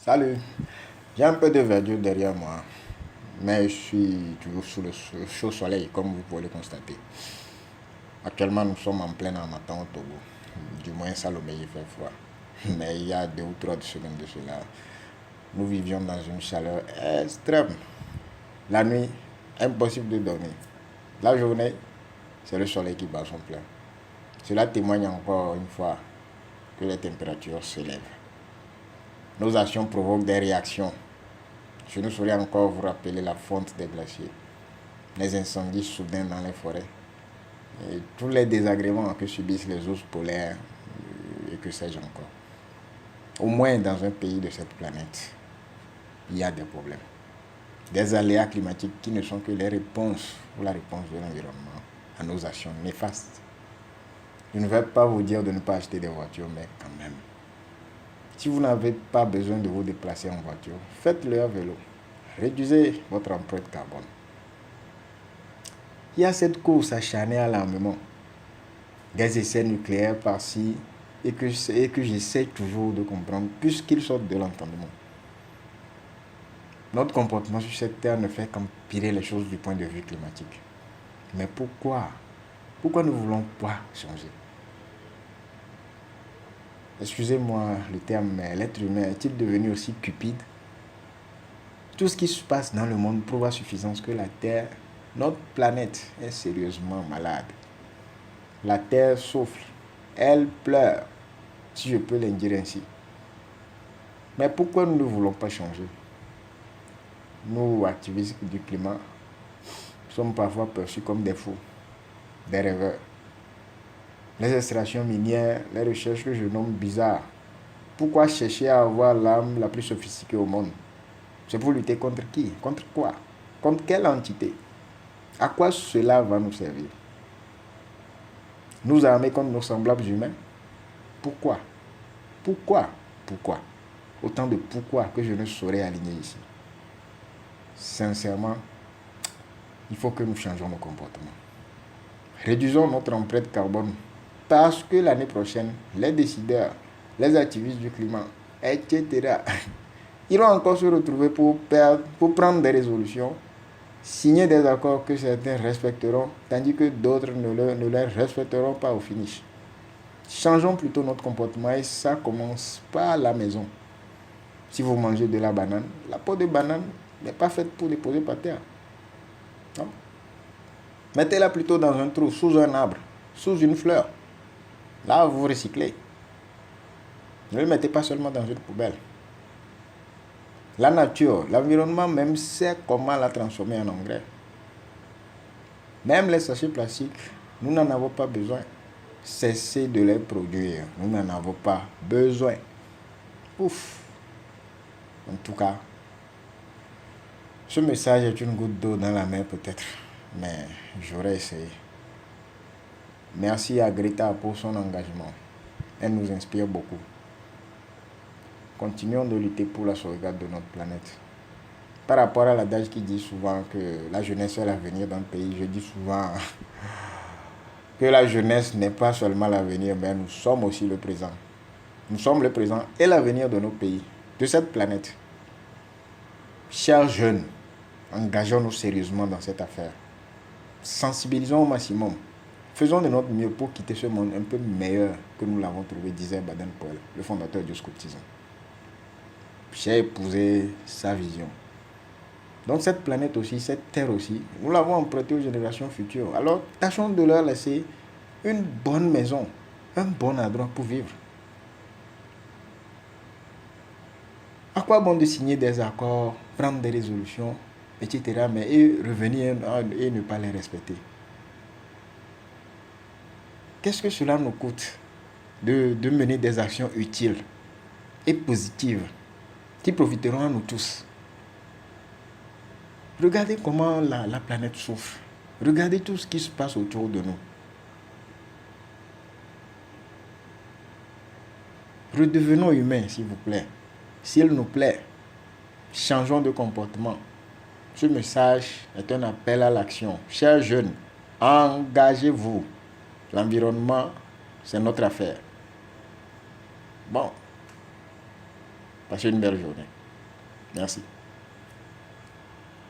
Salut, j'ai un peu de verdure derrière moi, mais je suis toujours sous le chaud soleil, comme vous pouvez le constater. Actuellement, nous sommes en plein harmattan au Togo. Du moins, ça, le il fait froid. Mais il y a 2 ou 3 semaines de cela, nous vivions dans une chaleur extrême. La nuit, impossible de dormir. La journée, c'est le soleil qui bat son plein. Cela témoigne encore une fois que les températures s'élèvent. Nos actions provoquent des réactions. Je ne saurais encore vous rappeler la fonte des glaciers, les incendies soudains dans les forêts, et tous les désagréments que subissent les ours polaires et que sais-je encore. Au moins dans un pays de cette planète, il y a des problèmes. Des aléas climatiques qui ne sont que les réponses ou la réponse de l'environnement à nos actions néfastes. Je ne vais pas vous dire de ne pas acheter des voitures, mais quand même. Si vous n'avez pas besoin de vous déplacer en voiture, faites-le à vélo. Réduisez votre empreinte carbone. Il y a cette course acharnée à l'armement, des essais nucléaires par-ci, et que j'essaie toujours de comprendre, puisqu'ils sortent de l'entendement. Notre comportement sur cette terre ne fait qu'empirer les choses du point de vue climatique. Mais pourquoi? Pourquoi ne voulons pas changer? Excusez-moi le terme, mais l'être humain est-il devenu aussi cupide? Tout ce qui se passe dans le monde prouve à suffisance que la Terre, notre planète, est sérieusement malade. La Terre souffle, elle pleure, si je peux l'indire ainsi. Mais pourquoi nous ne voulons pas changer? Nous, activistes du climat, sommes parfois perçus comme des fous, des rêveurs. Les extractions minières, les recherches que je nomme bizarres. Pourquoi chercher à avoir l'arme la plus sophistiquée au monde? C'est pour lutter contre qui? Contre quoi? Contre quelle entité? À quoi cela va nous servir? Nous armer contre nos semblables humains? Pourquoi? Pourquoi? Pourquoi? Autant de pourquoi que je ne saurais aligner ici. Sincèrement, il faut que nous changions nos comportements. Réduisons notre empreinte carbone parce que l'année prochaine, les décideurs, les activistes du climat, etc., iront encore se retrouver pour prendre des résolutions, signer des accords que certains respecteront, tandis que d'autres ne les respecteront pas au finish. Changeons plutôt notre comportement et ça commence par la maison. Si vous mangez de la banane, la peau de banane n'est pas faite pour déposer par terre. Non. Mettez-la plutôt dans un trou, sous un arbre, sous une fleur. Là, vous recyclez. Ne le mettez pas seulement dans une poubelle. La nature, l'environnement même sait comment la transformer en engrais. Même les sachets plastiques, nous n'en avons pas besoin. Cessez de les produire. Nous n'en avons pas besoin. Ouf. En tout cas, ce message est une goutte d'eau dans la mer peut-être, mais j'aurais essayé. Merci à Greta pour son engagement. Elle nous inspire beaucoup. Continuons de lutter pour la sauvegarde de notre planète. Par rapport à l'adage qui dit souvent que la jeunesse est l'avenir d'un pays, je dis souvent que la jeunesse n'est pas seulement l'avenir, mais nous sommes aussi le présent. Nous sommes le présent et l'avenir de nos pays, de cette planète. Chers jeunes, engageons-nous sérieusement dans cette affaire. Sensibilisons au maximum. Faisons de notre mieux pour quitter ce monde un peu meilleur que nous l'avons trouvé, disait Baden-Powell, le fondateur du scoutisme. J'ai épousé sa vision. Donc cette planète aussi, cette terre aussi, nous l'avons empruntée aux générations futures. Alors tâchons de leur laisser une bonne maison, un bon endroit pour vivre. À quoi bon de signer des accords, prendre des résolutions, etc., mais revenir et ne pas les respecter? Qu'est-ce que cela nous coûte de mener des actions utiles et positives qui profiteront à nous tous? Regardez comment la planète souffre. Regardez tout ce qui se passe autour de nous. Redevenons humains, s'il vous plaît. S'il nous plaît, changeons de comportement. Ce message est un appel à l'action. Chers jeunes, engagez-vous. L'environnement, c'est notre affaire. Bon. Passez une belle journée. Merci.